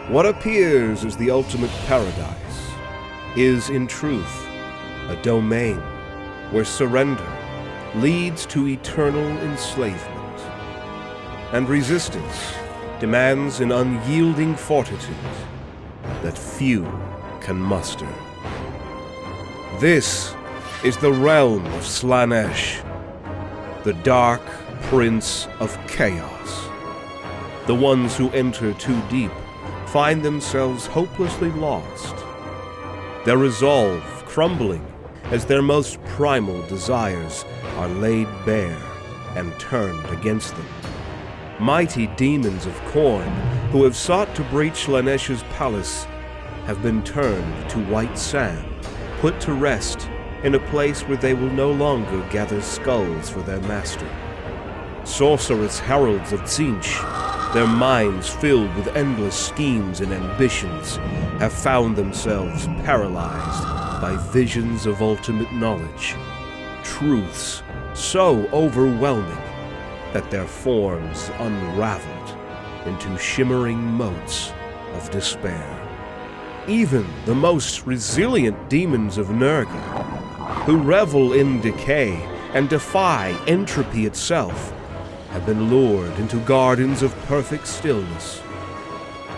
What appears as the ultimate paradise is, in truth, a domain where surrender leads to eternal enslavement, and resistance demands an unyielding fortitude that few can muster. This is the Realm of Slaanesh, the Dark Prince of Chaos. The ones who enter too deep find themselves hopelessly lost, their resolve crumbling as their most primal desires are laid bare and turned against them. Mighty Daemons of Khorne, who have sought to breach Slanesh's palace, have been turned to white sand, put to rest in a place where they will no longer gather skulls for their master. Sorcerous heralds of Tzeentch, their minds filled with endless schemes and ambitions, have found themselves paralyzed by visions of ultimate knowledge, truths so overwhelming that their forms unraveled into shimmering motes of despair. Even the most resilient Daemons of Nurgle, who revel in decay and defy entropy itself, have been lured into gardens of perfect stillness,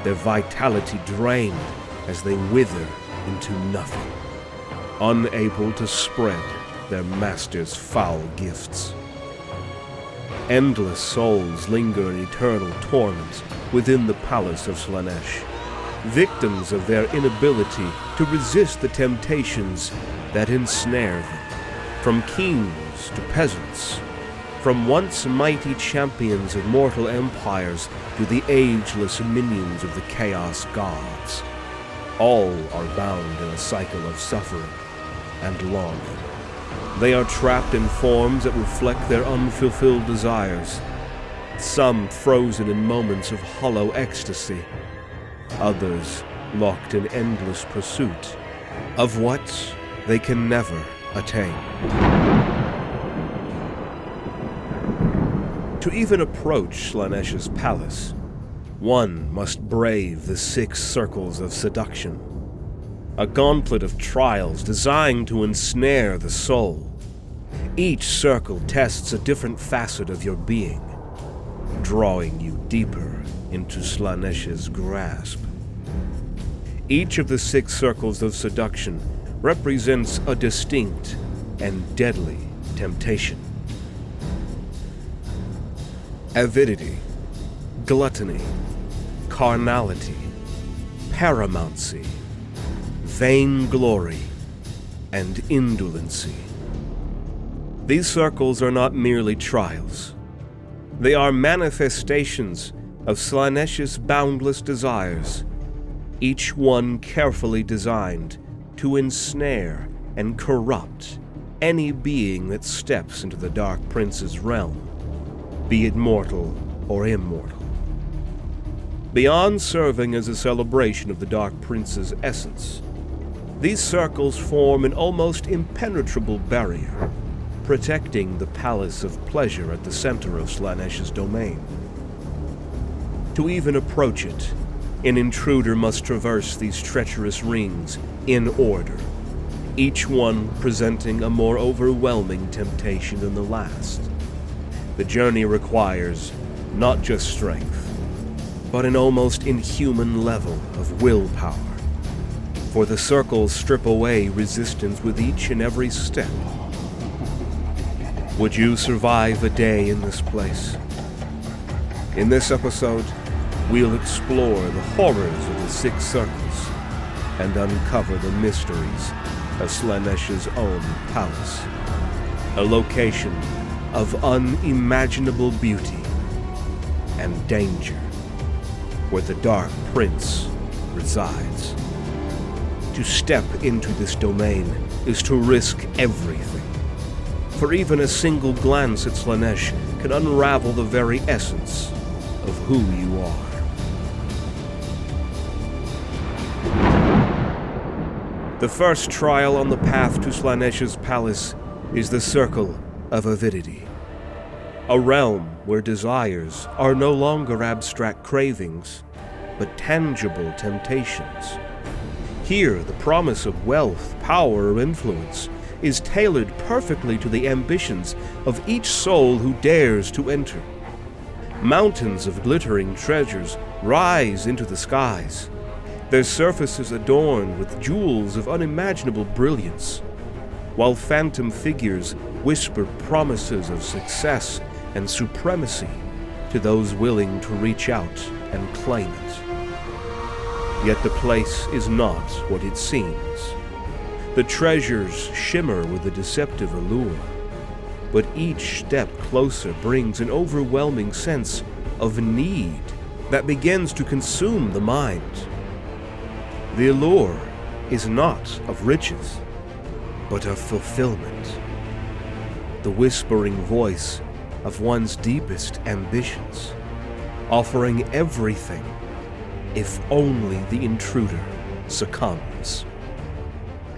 their vitality drained as they wither into nothing, unable to spread their master's foul gifts. Endless souls linger in eternal torment within the palace of Slaanesh, victims of their inability to resist the temptations that ensnare them, from kings to peasants, from once mighty champions of mortal empires to the ageless minions of the Chaos Gods. All are bound in a cycle of suffering and longing. They are trapped in forms that reflect their unfulfilled desires, some frozen in moments of hollow ecstasy, others locked in endless pursuit of what they can never attain. To even approach Slanesh's palace, one must brave the 6 circles of seduction, a gauntlet of trials designed to ensnare the soul. Each circle tests a different facet of your being, drawing you deeper into Slanesh's grasp. Each of the 6 circles of seduction represents a distinct and deadly temptation. Avidity, gluttony, carnality, paramountcy, vainglory, and indolency. These circles are not merely trials. They are manifestations of Slanesh's boundless desires, each one carefully designed to ensnare and corrupt any being that steps into the Dark Prince's realm, be it mortal or immortal. Beyond serving as a celebration of the Dark Prince's essence, these circles form an almost impenetrable barrier, protecting the palace of pleasure at the center of Slanesh's domain. To even approach it, an intruder must traverse these treacherous rings in order, each one presenting a more overwhelming temptation than the last. The journey requires not just strength, but an almost inhuman level of willpower, for the circles strip away resistance with each and every step. Would you survive a day in this place? In this episode, we'll explore the horrors of the 6 circles and uncover the mysteries of Slanesh's own palace, a location of unimaginable beauty and danger, where the Dark Prince resides. To step into this domain is to risk everything, for even a single glance at Slaanesh can unravel the very essence of who you are. The first trial on the path to Slanesh's palace is the Circle of Avidity, a realm where desires are no longer abstract cravings, but tangible temptations. Here, the promise of wealth, power, or influence is tailored perfectly to the ambitions of each soul who dares to enter. Mountains of glittering treasures rise into the skies, their surfaces adorned with jewels of unimaginable brilliance, while phantom figures whisper promises of success and supremacy to those willing to reach out and claim it. Yet the place is not what it seems. The treasures shimmer with a deceptive allure, but each step closer brings an overwhelming sense of need that begins to consume the mind. The allure is not of riches, but of fulfillment. The whispering voice of one's deepest ambitions, offering everything if only the intruder succumbs.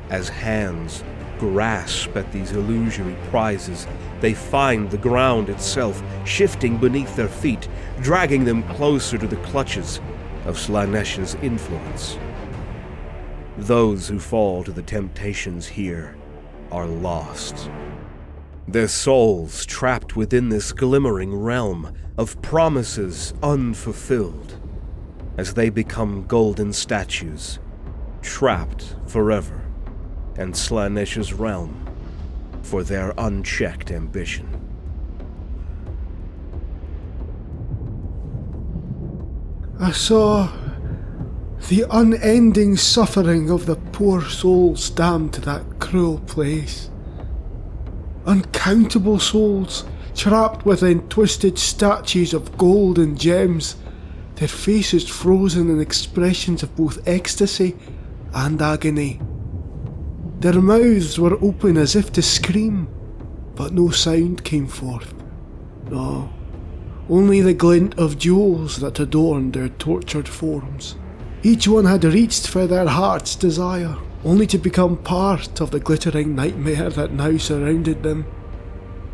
As hands grasp at these illusory prizes, they find the ground itself shifting beneath their feet, dragging them closer to the clutches of Slanesh's influence. Those who fall to the temptations here are lost. Their souls trapped within this glimmering realm of promises unfulfilled, as they become golden statues, trapped forever in Slanesh's realm for their unchecked ambition. I saw the unending suffering of the poor souls damned to that cruel place. Uncountable souls trapped within twisted statues of gold and gems, their faces frozen in expressions of both ecstasy and agony. Their mouths were open as if to scream, but no sound came forth. No, only the glint of jewels that adorned their tortured forms. Each one had reached for their heart's desire, only to become part of the glittering nightmare that now surrounded them.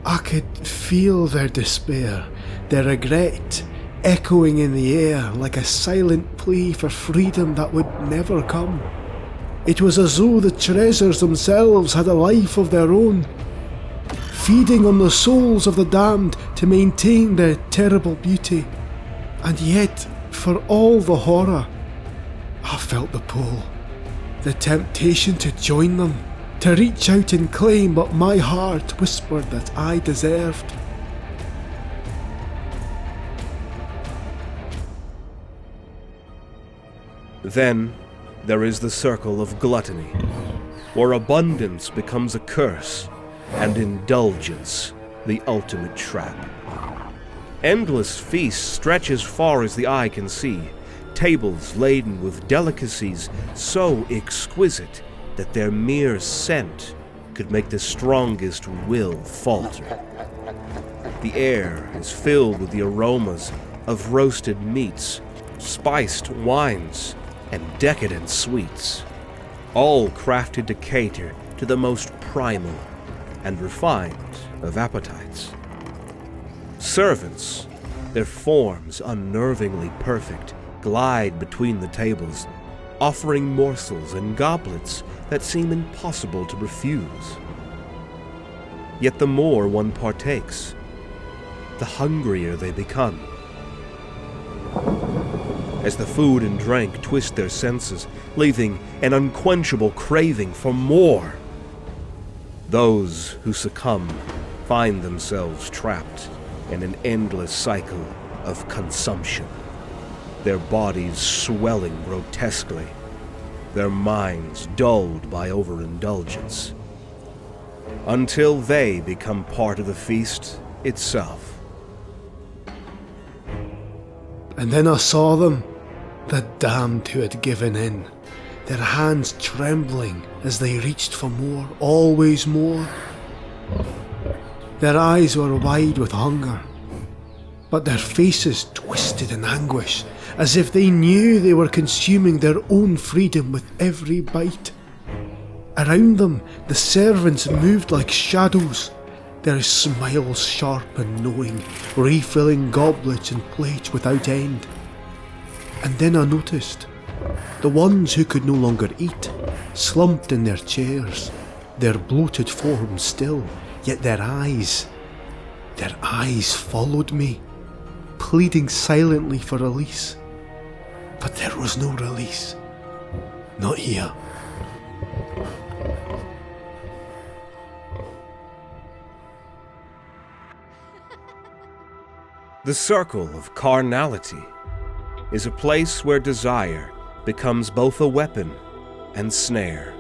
I could feel their despair, their regret, echoing in the air like a silent plea for freedom that would never come. It was as though the treasures themselves had a life of their own, feeding on the souls of the damned to maintain their terrible beauty. And yet, for all the horror, I felt the pull, the temptation to join them, to reach out and claim what my heart whispered that I deserved. Then there is the circle of gluttony, where abundance becomes a curse and indulgence the ultimate trap. Endless feasts stretch as far as the eye can see, tables laden with delicacies so exquisite that their mere scent could make the strongest will falter. The air is filled with the aromas of roasted meats, spiced wines, and decadent sweets, all crafted to cater to the most primal and refined of appetites. Servants, their forms unnervingly perfect, glide between the tables, offering morsels and goblets that seem impossible to refuse. Yet the more one partakes, the hungrier they become. As the food and drink twist their senses, leaving an unquenchable craving for more. Those who succumb find themselves trapped in an endless cycle of consumption, their bodies swelling grotesquely, their minds dulled by overindulgence, until they become part of the feast itself. And then I saw them, the damned who had given in, their hands trembling as they reached for more, always more. Their eyes were wide with hunger, but their faces twisted in anguish, as if they knew they were consuming their own freedom with every bite. Around them, the servants moved like shadows, their smiles sharp and knowing, refilling goblets and plates without end. And then I noticed the ones who could no longer eat slumped in their chairs, their bloated forms still, yet their eyes followed me, pleading silently for release. But there was no release. Not here. The circle of carnality is a place where desire becomes both a weapon and snare.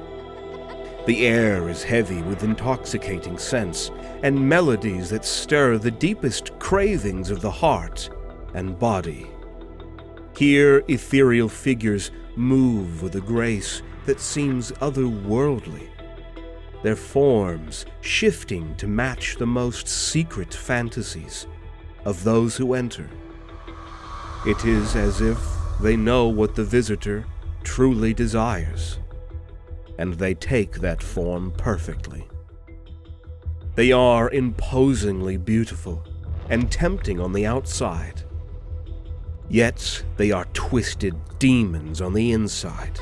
The air is heavy with intoxicating scents and melodies that stir the deepest cravings of the heart and body. Here, ethereal figures move with a grace that seems otherworldly, their forms shifting to match the most secret fantasies of those who enter. It is as if they know what the visitor truly desires, and they take that form perfectly. They are imposingly beautiful and tempting on the outside, yet they are twisted demons on the inside,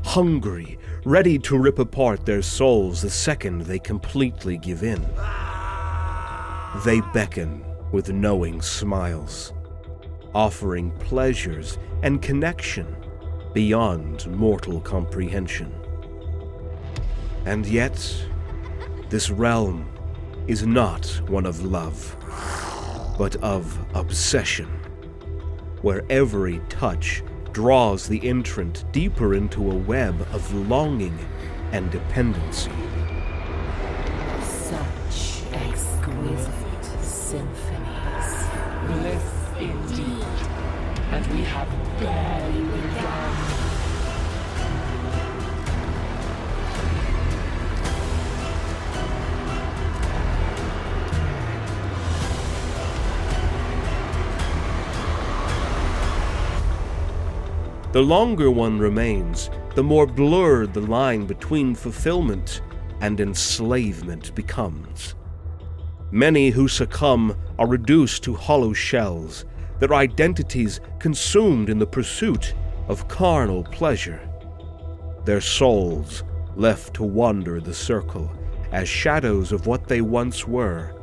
hungry, ready to rip apart their souls the second they completely give in. They beckon with knowing smiles, offering pleasures and connection beyond mortal comprehension. And yet, this realm is not one of love, but of obsession, where every touch draws the entrant deeper into a web of longing and dependency. Such exquisite symphonies. Bliss indeed, and we have barely begun. The longer one remains, the more blurred the line between fulfillment and enslavement becomes. Many who succumb are reduced to hollow shells, their identities consumed in the pursuit of carnal pleasure. Their souls left to wander the circle as shadows of what they once were,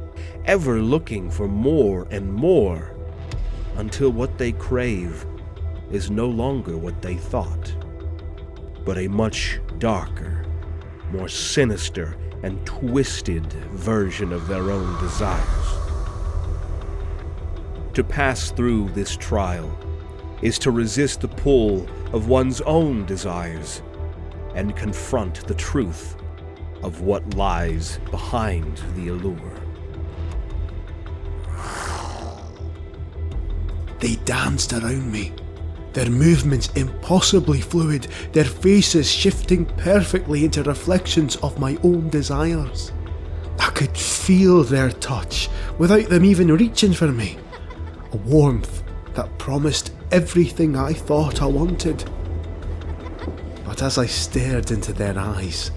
ever looking for more and more, until what they crave is no longer what they thought, but a much darker, more sinister and twisted version of their own desires. To pass through this trial is to resist the pull of one's own desires and confront the truth of what lies behind the allure. They danced around me, their movements impossibly fluid, their faces shifting perfectly into reflections of my own desires. I could feel their touch without them even reaching for me, a warmth that promised everything I thought I wanted. But as I stared into their eyes,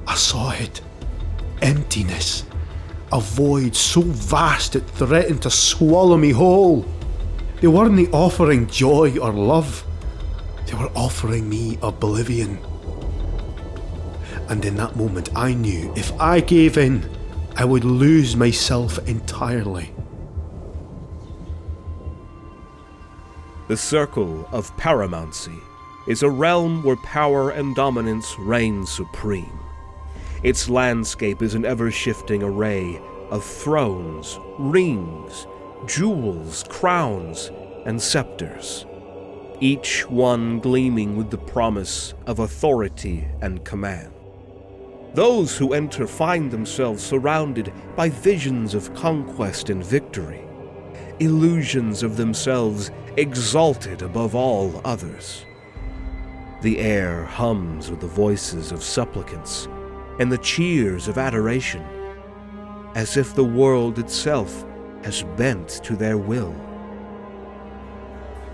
I saw it. Emptiness. A void so vast it threatened to swallow me whole. They weren't offering joy or love. They were offering me oblivion. And in that moment I knew if I gave in, I would lose myself entirely. The circle of paramountcy is a realm where power and dominance reign supreme. Its landscape is an ever-shifting array of thrones, rings, jewels, crowns, and scepters, each one gleaming with the promise of authority and command. Those who enter find themselves surrounded by visions of conquest and victory, illusions of themselves exalted above all others. The air hums with the voices of supplicants and the cheers of adoration, as if the world itself has bent to their will.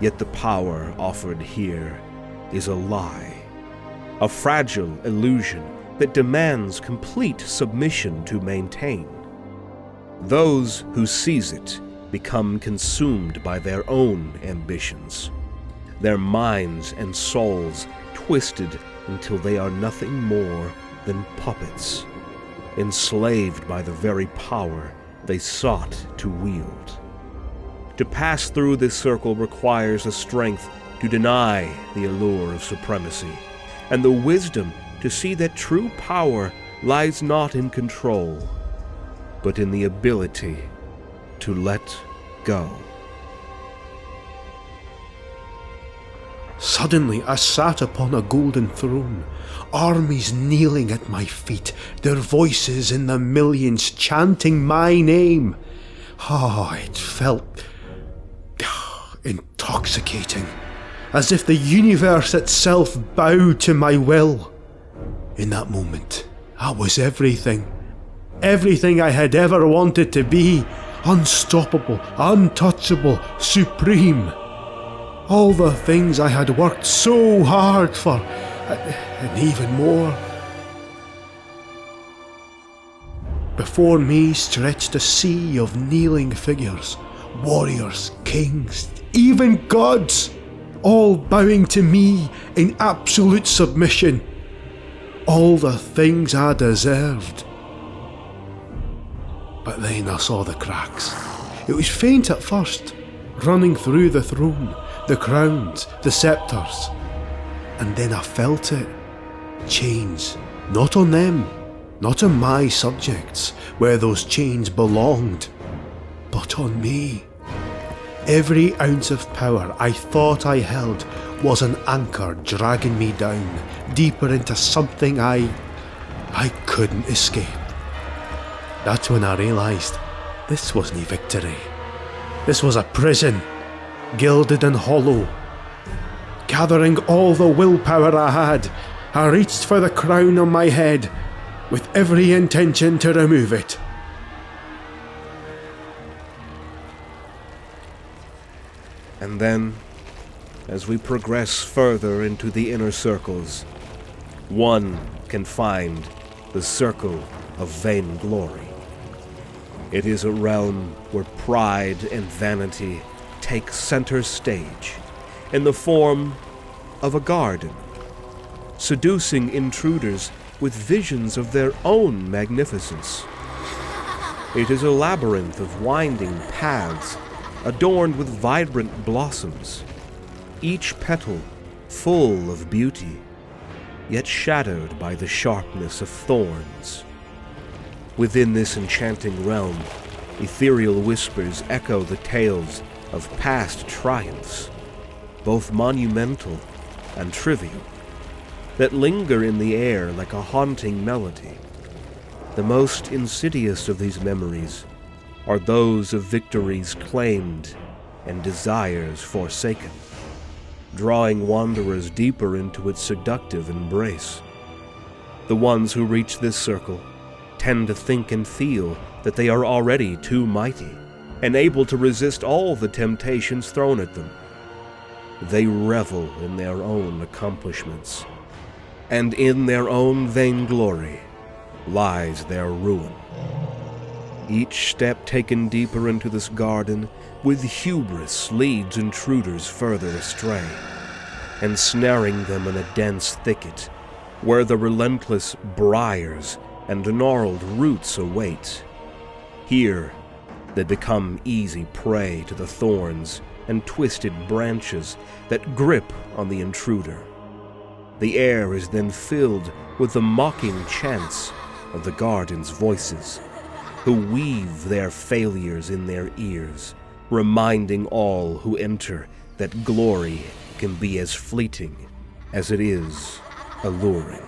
Yet the power offered here is a lie, a fragile illusion that demands complete submission to maintain. Those who seize it become consumed by their own ambitions, their minds and souls twisted until they are nothing more than puppets, enslaved by the very power they sought to wield. To pass through this circle requires the strength to deny the allure of supremacy, and the wisdom to see that true power lies not in control, but in the ability to let go. Suddenly I sat upon a golden throne, armies kneeling at my feet, their voices in the millions chanting my name. It felt intoxicating, as if the universe itself bowed to my will. In that moment, I was everything I had ever wanted to be, unstoppable, untouchable, supreme. All the things I had worked so hard for, and even more. Before me stretched a sea of kneeling figures, warriors, kings, even gods, all bowing to me in absolute submission. All the things I deserved. But then I saw the cracks. It was faint at first, running through the throne, the crowns, the sceptres. And then I felt it. Chains. Not on them, not on my subjects, where those chains belonged, but on me. Every ounce of power I thought I held was an anchor dragging me down, deeper into something I couldn't escape. That's when I realised this wasn't a victory. This was a prison, gilded and hollow. Gathering all the willpower I had, I reached for the crown on my head, with every intention to remove it. And then, as we progress further into the inner circles, one can find the circle of vainglory. It is a realm where pride and vanity take center stage in the form of a garden, seducing intruders with visions of their own magnificence. It is a labyrinth of winding paths adorned with vibrant blossoms, each petal full of beauty, yet shadowed by the sharpness of thorns. Within this enchanting realm, ethereal whispers echo the tales of past triumphs, both monumental and trivial, that linger in the air like a haunting melody. The most insidious of these memories are those of victories claimed and desires forsaken, drawing wanderers deeper into its seductive embrace. The ones who reach this circle tend to think and feel that they are already too mighty and able to resist all the temptations thrown at them. They revel in their own accomplishments, and in their own vainglory lies their ruin. Each step taken deeper into this garden with hubris leads intruders further astray, ensnaring them in a dense thicket where the relentless briars and gnarled roots await. Here, they become easy prey to the thorns and twisted branches that grip on the intruder. The air is then filled with the mocking chants of the garden's voices, who weave their failures in their ears, reminding all who enter that glory can be as fleeting as it is alluring.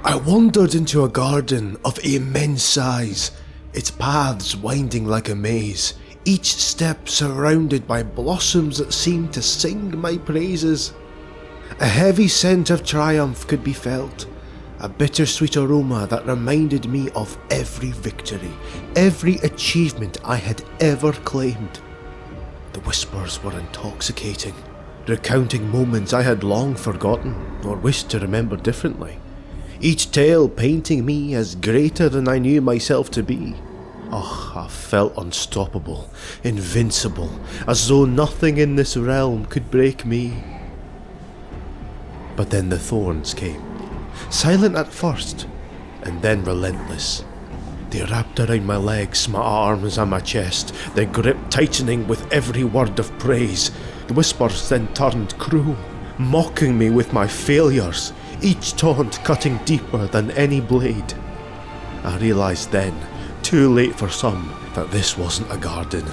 I wandered into a garden of immense size, its paths winding like a maze, each step surrounded by blossoms that seemed to sing my praises. A heavy scent of triumph could be felt, a bittersweet aroma that reminded me of every victory, every achievement I had ever claimed. The whispers were intoxicating, recounting moments I had long forgotten or wished to remember differently. Each tale painting me as greater than I knew myself to be, Oh, I felt unstoppable, invincible, as though nothing in this realm could break me. But then the thorns came, silent at first, and then relentless. They wrapped around my legs, my arms and my chest, their grip tightening with every word of praise. The whispers then turned cruel, mocking me with my failures, each taunt cutting deeper than any blade. I realised then, too late for some, that this wasn't a garden.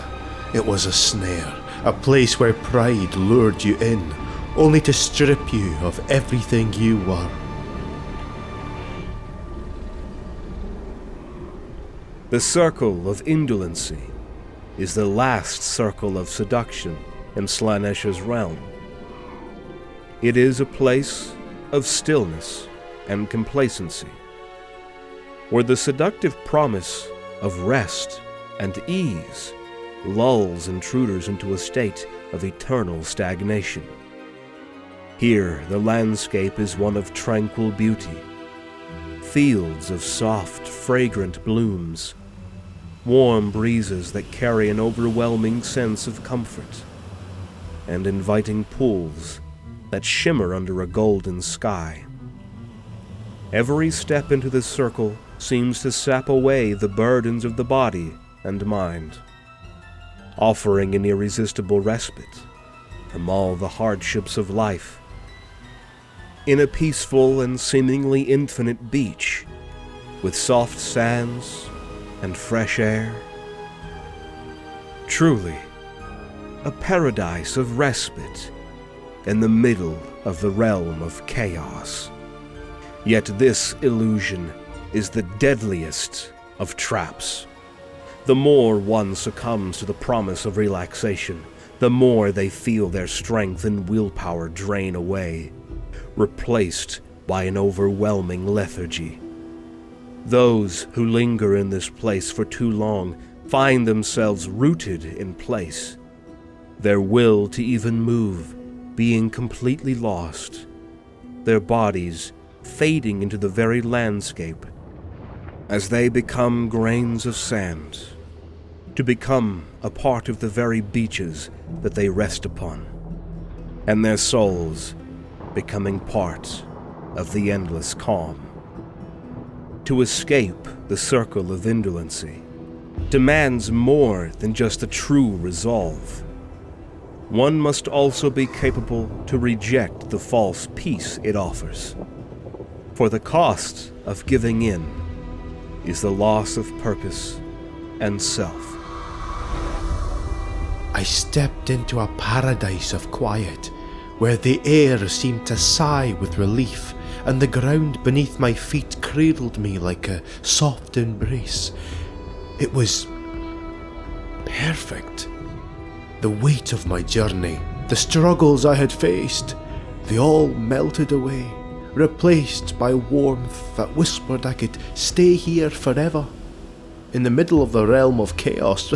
It was a snare, a place where pride lured you in, only to strip you of everything you were. The circle of indolency is the last circle of seduction in Slaanesh's realm. It is a place of stillness and complacency, where the seductive promise of rest and ease lulls intruders into a state of eternal stagnation. Here, the landscape is one of tranquil beauty, fields of soft, fragrant blooms, warm breezes that carry an overwhelming sense of comfort, and inviting pools that shimmer under a golden sky. Every step into this circle seems to sap away the burdens of the body and mind, offering an irresistible respite from all the hardships of life. In a peaceful and seemingly infinite beach, with soft sands and fresh air. Truly, a paradise of respite in the middle of the realm of chaos. Yet this illusion is the deadliest of traps. The more one succumbs to the promise of relaxation, the more they feel their strength and willpower drain away, replaced by an overwhelming lethargy. Those who linger in this place for too long find themselves rooted in place, their will to even move being completely lost, their bodies fading into the very landscape as they become grains of sand, to become a part of the very beaches that they rest upon, and their souls becoming part of the endless calm. To escape the circle of indolency demands more than just a true resolve. One must also be capable to reject the false peace it offers, for the cost of giving in is the loss of purpose and self. I stepped into a paradise of quiet, where the air seemed to sigh with relief, and the ground beneath my feet cradled me like a soft embrace. It was perfect. The weight of my journey, the struggles I had faced, they all melted away, replaced by warmth that whispered I could stay here forever. In the middle of the realm of chaos,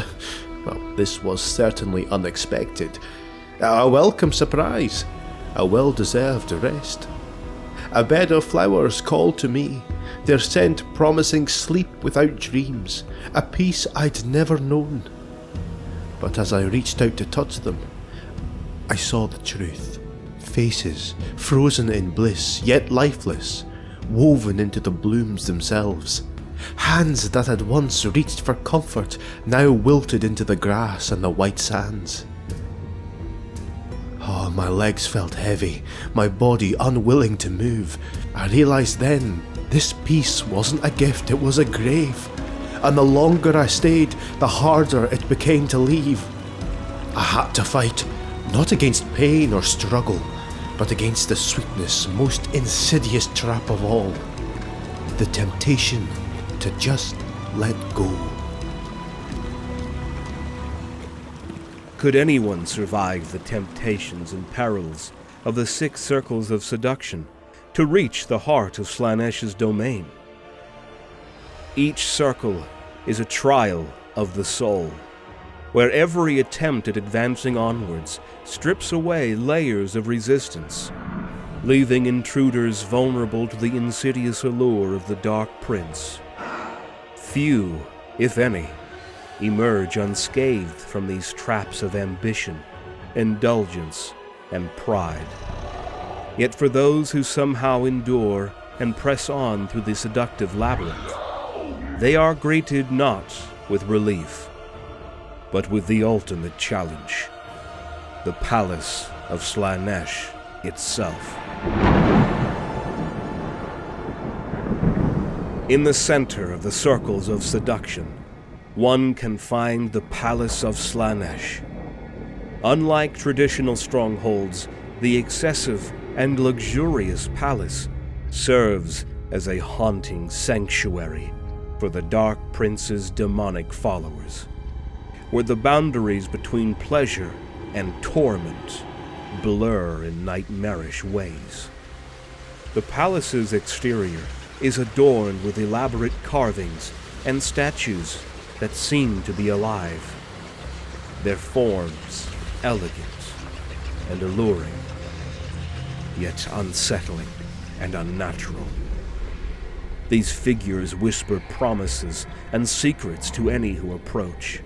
well, this was certainly unexpected. A welcome surprise, a well-deserved rest. A bed of flowers called to me, their scent promising sleep without dreams, a peace I'd never known. But as I reached out to touch them, I saw the truth. Faces, frozen in bliss, yet lifeless, woven into the blooms themselves. Hands that had once reached for comfort, now wilted into the grass and the white sands. Oh, my legs felt heavy, my body unwilling to move. I realised then, this peace wasn't a gift, it was a grave. And the longer I stayed, the harder it became to leave. I had to fight, not against pain or struggle, but against the sweetness, most insidious trap of all. The temptation to just let go. Could anyone survive the temptations and perils of the 6 circles of seduction to reach the heart of Slaanesh's domain? Each circle is a trial of the soul, where every attempt at advancing onwards strips away layers of resistance, leaving intruders vulnerable to the insidious allure of the Dark Prince. Few, if any, emerge unscathed from these traps of ambition, indulgence, and pride. Yet for those who somehow endure and press on through the seductive labyrinth, they are greeted not with relief, but with the ultimate challenge, the Palace of Slaanesh itself. In the center of the circles of seduction, one can find the Palace of Slaanesh. Unlike traditional strongholds, the excessive and luxurious palace serves as a haunting sanctuary for the Dark Prince's demonic followers, where the boundaries between pleasure and torment blur in nightmarish ways. The palace's exterior is adorned with elaborate carvings and statues that seem to be alive, their forms elegant and alluring, yet unsettling and unnatural. These figures whisper promises and secrets to any who approach,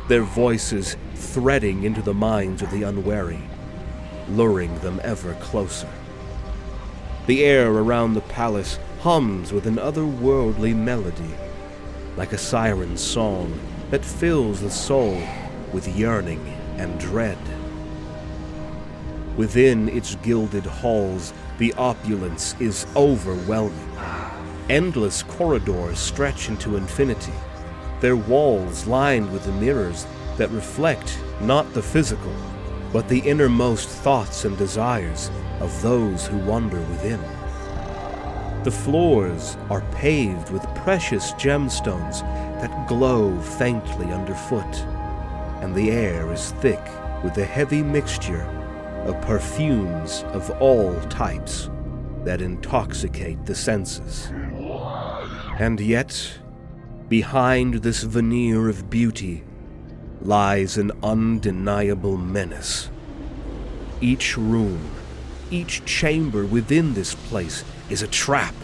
their voices threading into the minds of the unwary, luring them ever closer. The air around the palace hums with an otherworldly melody, like a siren's song that fills the soul with yearning and dread. Within its gilded halls, the opulence is overwhelming. Endless corridors stretch into infinity, their walls lined with the mirrors that reflect not the physical, but the innermost thoughts and desires of those who wander within. The floors are paved with precious gemstones that glow faintly underfoot, and the air is thick with a heavy mixture of perfumes of all types that intoxicate the senses. And yet, behind this veneer of beauty lies an undeniable menace. Each room, each chamber within this place is a trap,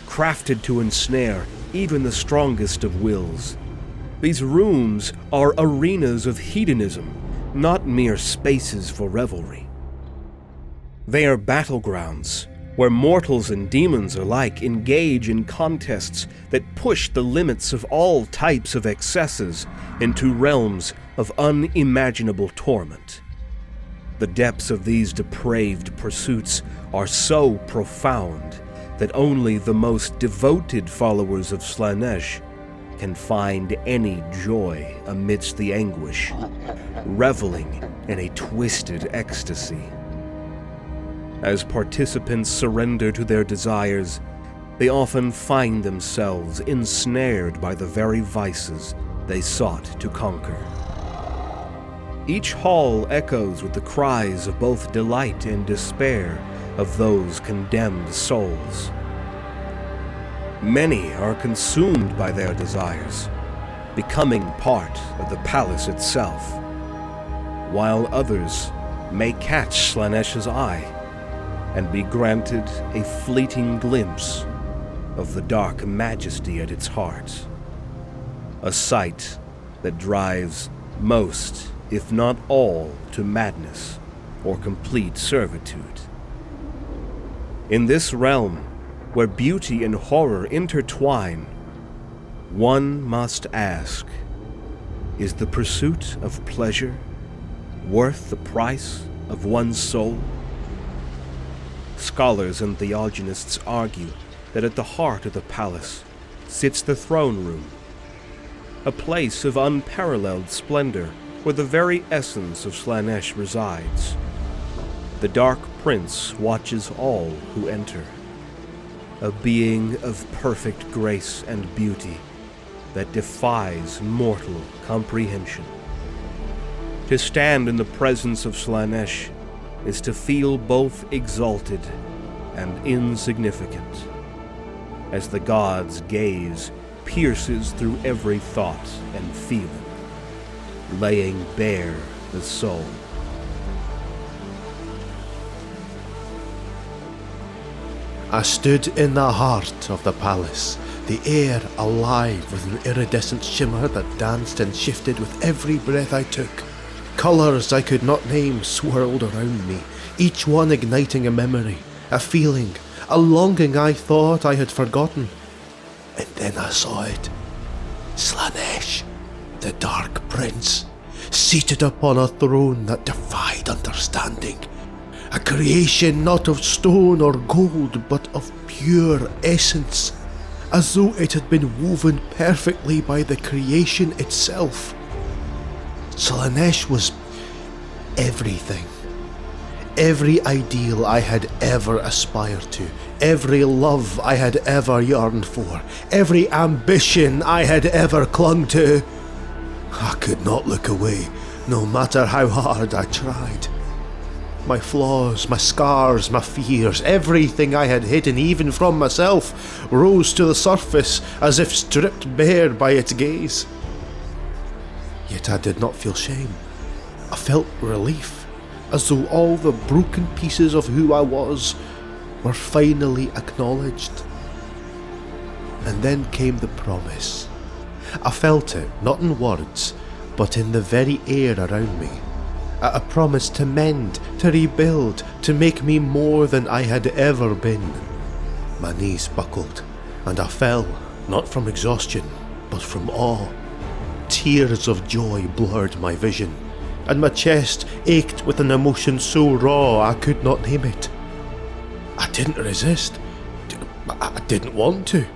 crafted to ensnare even the strongest of wills. These rooms are arenas of hedonism, not mere spaces for revelry. They are battlegrounds where mortals and demons alike engage in contests that push the limits of all types of excesses into realms of unimaginable torment. The depths of these depraved pursuits are so profound that only the most devoted followers of Slaanesh can find any joy amidst the anguish, reveling in a twisted ecstasy. As participants surrender to their desires, they often find themselves ensnared by the very vices they sought to conquer. Each hall echoes with the cries of both delight and despair of those condemned souls. Many are consumed by their desires, becoming part of the palace itself, while others may catch Slaanesh's eye and be granted a fleeting glimpse of the dark majesty at its heart, a sight that drives most, if not all, to madness or complete servitude. In this realm, where beauty and horror intertwine, one must ask, is the pursuit of pleasure worth the price of one's soul? Scholars and theologians argue that at the heart of the palace sits the throne room, a place of unparalleled splendor where the very essence of Slaanesh resides. The Dark Prince watches all who enter, a being of perfect grace and beauty that defies mortal comprehension. To stand in the presence of Slaanesh is to feel both exalted and insignificant, as the god's gaze pierces through every thought and feeling, laying bare the soul. I stood in the heart of the palace, the air alive with an iridescent shimmer that danced and shifted with every breath I took. Colours I could not name swirled around me, each one igniting a memory, a feeling, a longing I thought I had forgotten. And then I saw it. Slanesh, the Dark Prince, seated upon a throne that defied understanding. A creation not of stone or gold, but of pure essence, as though it had been woven perfectly by the creation itself. Slanesh was everything. Every ideal I had ever aspired to, every love I had ever yearned for, every ambition I had ever clung to. I could not look away, no matter how hard I tried. My flaws, my scars, my fears, everything I had hidden even from myself, rose to the surface as if stripped bare by its gaze. Yet I did not feel shame. I felt relief, as though all the broken pieces of who I was were finally acknowledged. And then came the promise. I felt it, not in words, but in the very air around me. A promise to mend, to rebuild, to make me more than I had ever been. My knees buckled, and I fell, not from exhaustion, but from awe. Tears of joy blurred my vision, and my chest ached with an emotion so raw I could not name it. I didn't resist. I didn't want to.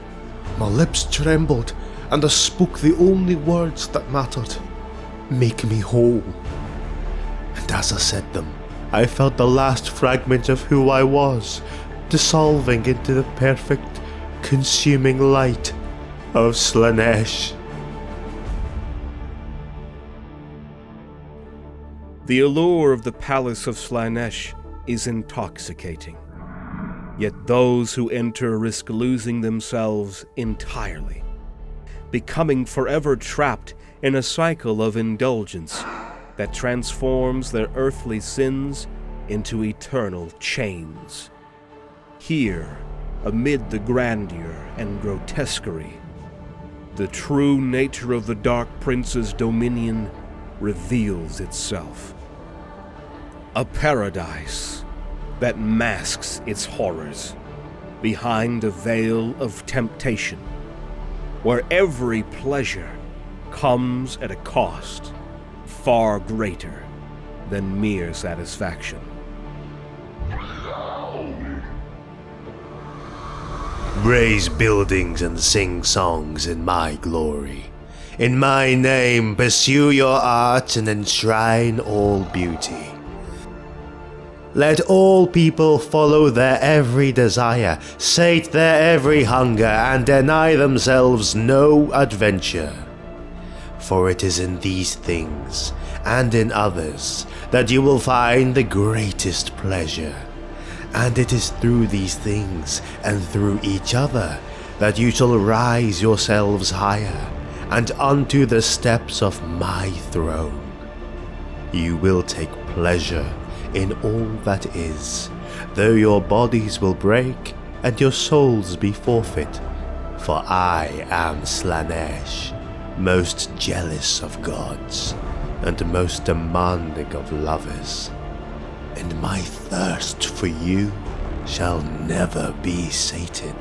My lips trembled, and I spoke the only words that mattered. Make me whole. And as I said them, I felt the last fragment of who I was dissolving into the perfect, consuming light of Slanesh. The allure of the palace of Slanesh is intoxicating. Yet those who enter risk losing themselves entirely, becoming forever trapped in a cycle of indulgence that transforms their earthly sins into eternal chains. Here, amid the grandeur and grotesquerie, the true nature of the Dark Prince's dominion reveals itself. A paradise that masks its horrors behind a veil of temptation, where every pleasure comes at a cost far greater than mere satisfaction. Raise buildings and sing songs in my glory. In my name, pursue your art and enshrine all beauty. Let all people follow their every desire, sate their every hunger, and deny themselves no adventure. For it is in these things, and in others, that you will find the greatest pleasure. And it is through these things, and through each other, that you shall rise yourselves higher, and unto the steps of my throne. You will take pleasure in all that is, though your bodies will break, and your souls be forfeit. For I am Slanesh, most jealous of gods, and most demanding of lovers, and my thirst for you shall never be sated.